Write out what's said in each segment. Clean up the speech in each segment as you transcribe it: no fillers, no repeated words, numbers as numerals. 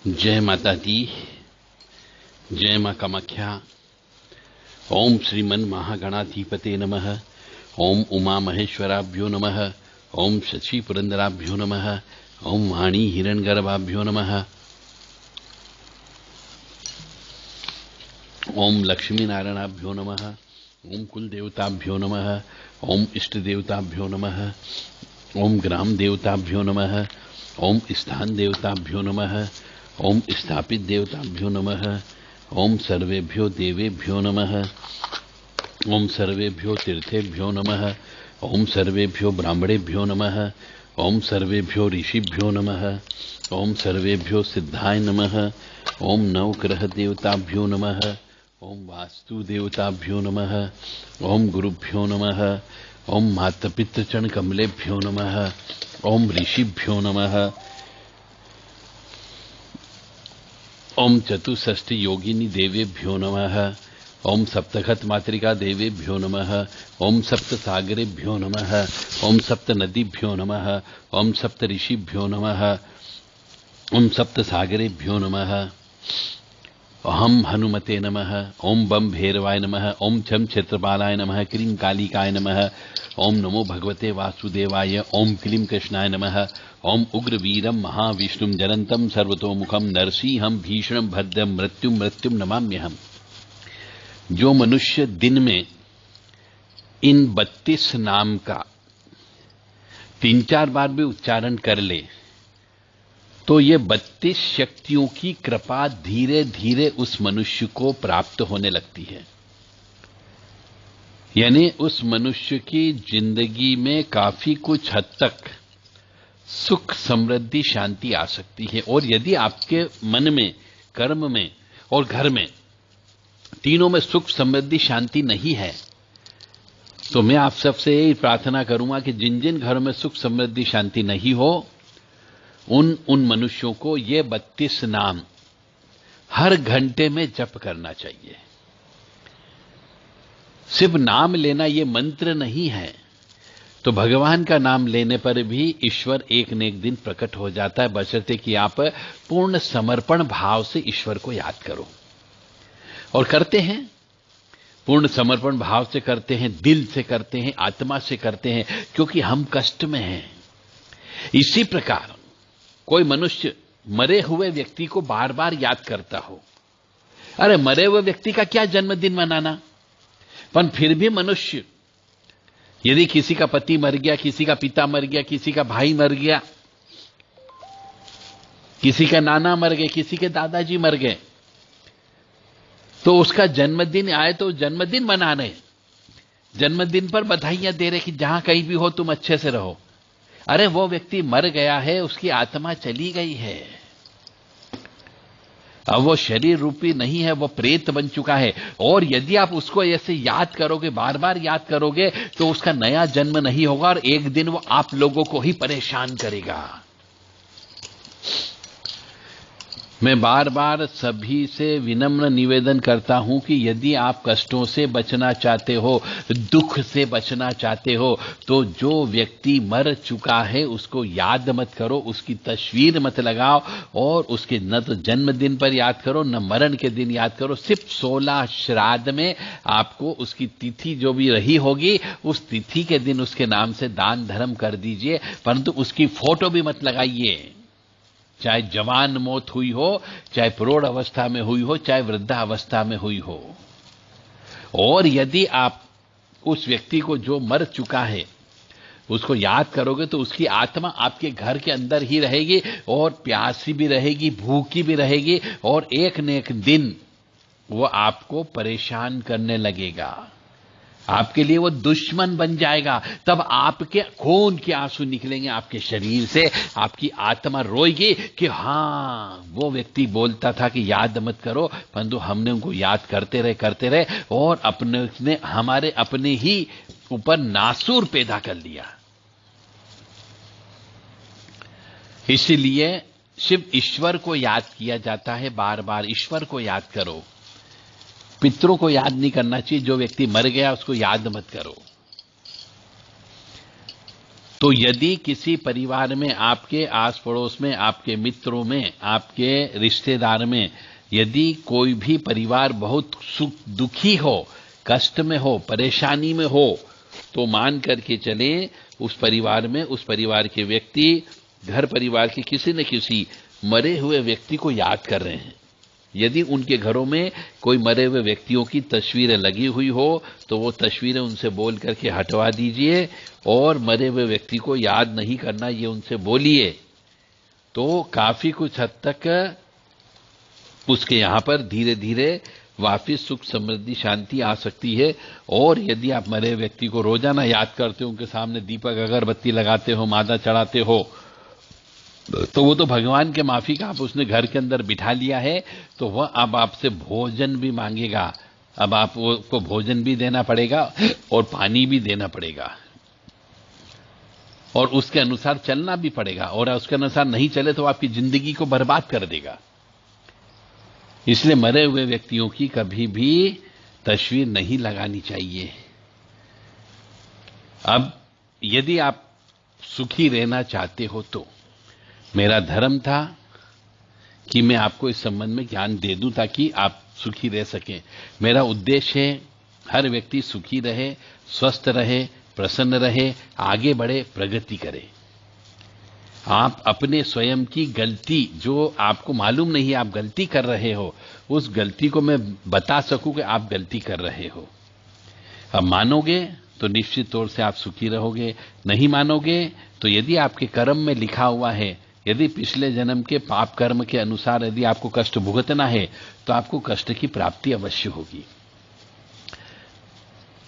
जय माता दी, जय मां कामाख्या। ओम श्रीमन महागणाधिपते नमः। ओम उमा महेश्वराभ्यो नमः। ओम शशि पुरंदराभ्यो नमः। ओम वाणी हिरण्यगर्भाभ्यो नमः। ओम लक्ष्मी नारायणाभ्यो नमः। ओम कुल देवताभ्यो नमः। ओम इष्ट देवताभ्यो नमः। ओम ग्राम देवताभ्यो नमः। ओम स्थान देवताभ्यो नमः। ओम स्थापित देवताभ्यो नमः। ओम सर्वेभ्यो देवेभ्यो नमः। ओम सर्वेभ्यो तीर्थेभ्यो नमः। ओम सर्वेभ्यो ब्राह्मणेभ्यो नमः। ओम सर्वेभ्यो ऋषिभ्यो नमः। ओम सर्वेभ्यो सिद्धाय नमः। ओम नवग्रह देवताभ्यो नमः। ओम वास्तु देवताभ्यो नमः। ओम गुरुभ्यो नमः। ओम मातपितृचरण कमलेभ्यो नमः। ओम ऋषिभ्यो नमः। ओम चतुष्षष्टि योगिनी देवेभ्यो नमः। ओम सप्तखत मातृका देवेभ्यो नमः। ओम सप्त सागरेभ्यो नमः। ओम सप्त नदीभ्यो नमः। ओम सप्त ऋषिभ्यो नमः। ओम सप्त सागरेभ्यो नमः। अहम हनुमते नमः। ओम बम भैरवाय नमः। ओम छम क्षेत्रपालाय नमः। क्रीं कालिकाय नमः। ओम नमो भगवते वासुदेवाय। ओम क्लीं कृष्णाय नमः। ओम उग्र वीरम महाविष्णुम जलंतम सर्वतोमुखम नरसिंहम भीषणम भद्रम मृत्युम मृत्युम नमाम्यहम्। जो मनुष्य दिन में इन 32 नाम का 3-4 बार भी उच्चारण कर ले तो ये 32 शक्तियों की कृपा धीरे धीरे उस मनुष्य को प्राप्त होने लगती है। यानी उस मनुष्य की जिंदगी में काफी कुछ हद तक सुख समृद्धि शांति आ सकती है। और यदि आपके मन में, कर्म में और घर में तीनों में सुख समृद्धि शांति नहीं है तो मैं आप सबसे यही प्रार्थना करूंगा कि जिन जिन घरों में सुख समृद्धि शांति नहीं हो उन मनुष्यों को ये 32 नाम हर घंटे में जप करना चाहिए। सिर्फ नाम लेना ये मंत्र नहीं है। तो भगवान का नाम लेने पर भी ईश्वर एक न एक दिन प्रकट हो जाता है, बशर्ते कि आप पूर्ण समर्पण भाव से ईश्वर को याद करो। और करते हैं, पूर्ण समर्पण भाव से करते हैं, दिल से करते हैं, आत्मा से करते हैं, क्योंकि हम कष्ट में हैं। इसी प्रकार कोई मनुष्य मरे हुए व्यक्ति को बार बार याद करता हो। अरे मरे हुए व्यक्ति का क्या जन्मदिन मनाना, पर फिर भी मनुष्य, यदि किसी का पति मर गया, किसी का पिता मर गया, किसी का भाई मर गया, किसी का नाना मर गए, किसी के दादाजी मर गए, तो उसका जन्मदिन आए तो जन्मदिन मनाने, जन्मदिन पर बधाइयां दे रहे कि जहां कहीं भी हो तुम अच्छे से रहो। अरे वो व्यक्ति मर गया है, उसकी आत्मा चली गई है, अब वो शरीर रूपी नहीं है, वो प्रेत बन चुका है। और यदि आप उसको ऐसे याद करोगे, बार बार याद करोगे, तो उसका नया जन्म नहीं होगा और एक दिन वो आप लोगों को ही परेशान करेगा। मैं बार बार सभी से विनम्र निवेदन करता हूं कि यदि आप कष्टों से बचना चाहते हो, दुख से बचना चाहते हो, तो जो व्यक्ति मर चुका है उसको याद मत करो, उसकी तस्वीर मत लगाओ और उसके न तो जन्मदिन पर याद करो न मरण के दिन याद करो। सिर्फ 16 श्राद्ध में आपको उसकी तिथि जो भी रही होगी उस तिथि के दिन उसके नाम से दान धर्म कर दीजिए, परंतु उसकी फोटो भी मत लगाइए। चाहे जवान मौत हुई हो, चाहे प्रौढ़ अवस्था में हुई हो, चाहे वृद्धावस्था में हुई हो। और यदि आप उस व्यक्ति को जो मर चुका है उसको याद करोगे तो उसकी आत्मा आपके घर के अंदर ही रहेगी और प्यासी भी रहेगी, भूखी भी रहेगी, और एक न एक दिन वो आपको परेशान करने लगेगा। आपके लिए वो दुश्मन बन जाएगा। तब आपके खून के आंसू निकलेंगे आपके शरीर से, आपकी आत्मा रोएगी कि हां वो व्यक्ति बोलता था कि याद मत करो, परंतु हमने उनको याद करते रहे और अपने ने हमारे अपने ही ऊपर नासूर पैदा कर लिया। इसीलिए सिर्फ ईश्वर को याद किया जाता है, बार बार ईश्वर को याद करो। पितरों को याद नहीं करना चाहिए। जो व्यक्ति मर गया उसको याद मत करो। तो यदि किसी परिवार में, आपके आस पड़ोस में, आपके मित्रों में, आपके रिश्तेदार में यदि कोई भी परिवार बहुत दुखी हो, कष्ट में हो, परेशानी में हो, तो मान करके चले उस परिवार में, उस परिवार के व्यक्ति घर परिवार के किसी न किसी मरे हुए व्यक्ति को याद कर रहे हैं। यदि उनके घरों में कोई मरे हुए व्यक्तियों की तस्वीरें लगी हुई हो तो वो तस्वीरें उनसे बोल करके हटवा दीजिए, और मरे हुए व्यक्ति को याद नहीं करना ये उनसे बोलिए, तो काफी कुछ हद तक उसके यहां पर धीरे धीरे वापिस सुख समृद्धि शांति आ सकती है। और यदि आप मरे व्यक्ति को रोजाना याद करते हो, उनके सामने दीपक अगरबत्ती लगाते हो, माला चढ़ाते हो, तो वो तो भगवान के माफी का आप उसने घर के अंदर बिठा लिया है, तो वह अब आपसे भोजन भी मांगेगा। अब आपको भोजन भी देना पड़ेगा और पानी भी देना पड़ेगा, और उसके अनुसार चलना भी पड़ेगा, और उसके अनुसार नहीं चले तो आपकी जिंदगी को बर्बाद कर देगा। इसलिए मरे हुए व्यक्तियों की कभी भी तस्वीर नहीं लगानी चाहिए। अब यदि आप सुखी रहना चाहते हो तो मेरा धर्म था कि मैं आपको इस संबंध में ज्ञान दे दूं ताकि आप सुखी रह सकें। मेरा उद्देश्य है हर व्यक्ति सुखी रहे, स्वस्थ रहे, प्रसन्न रहे, आगे बढ़े, प्रगति करे। आप अपने स्वयं की गलती, जो आपको मालूम नहीं आप गलती कर रहे हो, उस गलती को मैं बता सकूं कि आप गलती कर रहे हो। अब मानोगे तो निश्चित तौर से आप सुखी रहोगे, नहीं मानोगे तो यदि आपके कर्म में लिखा हुआ है, यदि पिछले जन्म के पाप कर्म के अनुसार यदि आपको कष्ट भुगतना है तो आपको कष्ट की प्राप्ति अवश्य होगी।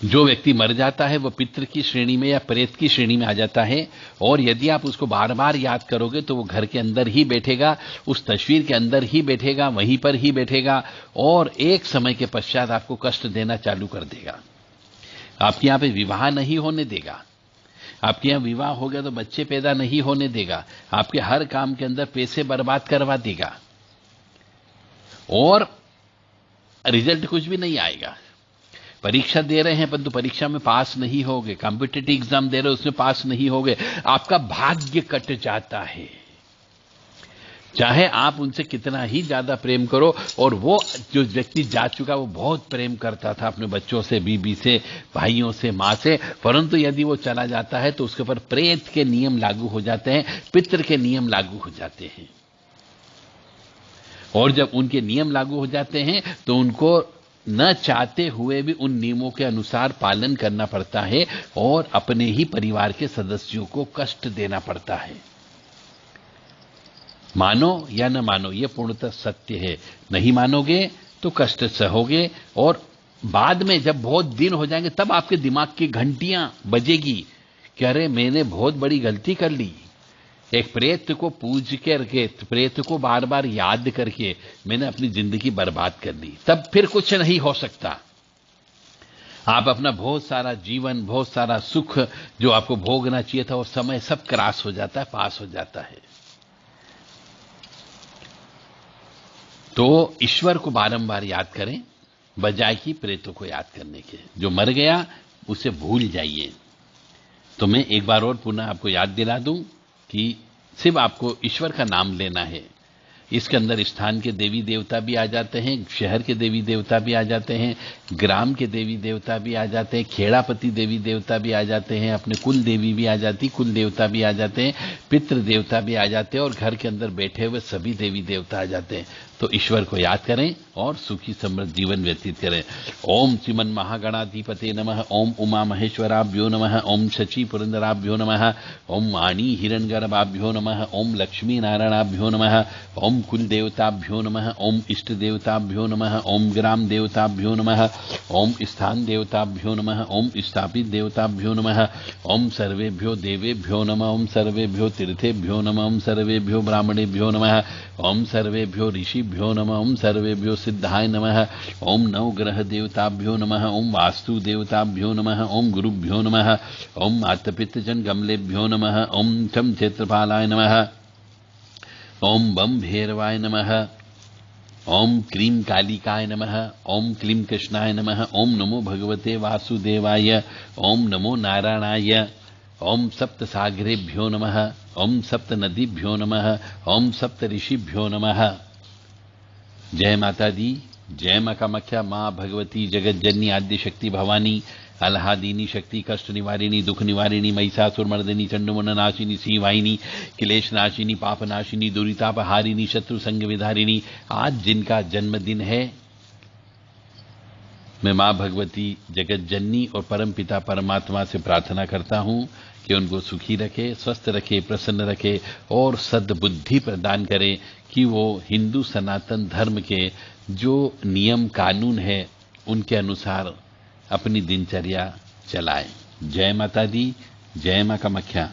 जो व्यक्ति मर जाता है वो पितृ की श्रेणी में या प्रेत की श्रेणी में आ जाता है, और यदि आप उसको बार बार याद करोगे तो वो घर के अंदर ही बैठेगा, उस तस्वीर के अंदर ही बैठेगा, वहीं पर ही बैठेगा, और एक समय के पश्चात आपको कष्ट देना चालू कर देगा। आपके यहां पे विवाह नहीं होने देगा, आपके यहां विवाह हो गया तो बच्चे पैदा नहीं होने देगा, आपके हर काम के अंदर पैसे बर्बाद करवा देगा, और रिजल्ट कुछ भी नहीं आएगा। परीक्षा दे रहे हैं परंतु परीक्षा में पास नहीं होगे, कॉम्पिटिटिव एग्जाम दे रहे हो उसमें पास नहीं होगे, आपका भाग्य कट जाता है। चाहे आप उनसे कितना ही ज्यादा प्रेम करो, और वो जो व्यक्ति जा चुका वो बहुत प्रेम करता था अपने बच्चों से, बीबी से, भाइयों से, मां से, परंतु यदि वो चला जाता है तो उसके ऊपर प्रेत के नियम लागू हो जाते हैं, पितृ के नियम लागू हो जाते हैं। और जब उनके नियम लागू हो जाते हैं तो उनको न चाहते हुए भी उन नियमों के अनुसार पालन करना पड़ता है, और अपने ही परिवार के सदस्यों को कष्ट देना पड़ता है। मानो या न मानो ये पूर्णतः सत्य है। नहीं मानोगे तो कष्ट सहोगे, और बाद में जब बहुत दिन हो जाएंगे तब आपके दिमाग की घंटियां बजेगी कि अरे मैंने बहुत बड़ी गलती कर ली, एक प्रेत को पूज करके, प्रेत को बार बार याद करके मैंने अपनी जिंदगी बर्बाद कर दी। तब फिर कुछ नहीं हो सकता। आप अपना बहुत सारा जीवन, बहुत सारा सुख जो आपको भोगना चाहिए था, वो समय सब क्रॉस हो जाता है, पास हो जाता है। तो ईश्वर को बारंबार याद करें बजाय कि प्रेतों को याद करने के। जो मर गया उसे भूल जाइए। तो मैं एक बार और पुनः आपको याद दिला दूं कि सिर्फ आपको ईश्वर का नाम लेना है। इसके अंदर स्थान के देवी देवता भी आ जाते हैं, शहर के देवी देवता भी आ जाते हैं, ग्राम के देवी देवता भी आ जाते हैं, खेड़ापति देवी देवता भी आ जाते हैं, अपने कुल देवी भी आ जाती, कुल देवता भी आ जाते हैं, पितृ देवता भी आ जाते हैं, और घर के अंदर बैठे हुए सभी देवी देवता आ जाते हैं। तो ईश्वर को याद करें और सुखी समृद्ध जीवन व्यतीत करें। ओम श्रीमन महागणाधिपते नमः, ओम उमा महेश्वराभ्यो नमः, ओम शची पुरंदराभ्यो नमः, ओम वाणी हिरण्यगर्भाभ्यो नमः, ओम लक्ष्मी नारायणाभ्यो नमः, ओम कुल देवताभ्यो नमः, ओम इष्ट देवताभ्यो नमः, ओम ग्राम देवताभ्यो नमः, ओम स्थान देवताभ्यो नमः, ओम स्थापित देवताभ्यो नमः, ओम सर्वेभ्यो देवेभ्यो नमः, ओम सर्वेभ्यो तीर्थेभ्यो नमः, ओम सर्वेभ्यो ब्राह्मणेभ्यो नमः, ओम सर्वेभ्यो ऋषिभ्यो नमः, ओम सर्वेभ्यो सिद्धाय नमः, ओम नवग्रह देवताभ्यो नमः, ओम वास्तु देवताभ्यो नमः, ओम गुरुभ्यो नमः, ओम मातपितृजन गमलेभ्यो नमः, ओम चम क्षेत्रपालाय नमः, ओम बम भैरवाय नमः, ओम क्लीं कालिकाय नमः, ओम क्लीं कृष्णाय नमः, ओम नमो भगवते वासुदेवाय, ओम नमो नारायणाय। ओम सप्त सागरेभ्यो नमः, ओम सप्त नदीभ्यो नमः, ओम सप्त ऋषिभ्यो नमः। जय माता दी, जय मां कामाख्या, मां भगवती जगत जननी आद्य शक्ति भवानी, अल्हादीनी शक्ति, कष्ट निवारिणी, दुख निवारिणी, महिषासुर मर्दिनी, चंडमुंड नाशिनी, श्री वाहिनी, क्लेश नाशिनी, पाप नाशिनी, दुरितापहारिणी, शत्रु संग विधारिणी। आज जिनका जन्मदिन है, मैं मां भगवती जगत जननी और परम पिता परमात्मा से प्रार्थना करता हूं कि उनको सुखी रखे, स्वस्थ रखे, प्रसन्न रखे और सद्बुद्धि प्रदान करे कि वो हिंदू सनातन धर्म के जो नियम कानून है उनके अनुसार अपनी दिनचर्या चलाएं। जय माता दी, जय मां कामाख्या।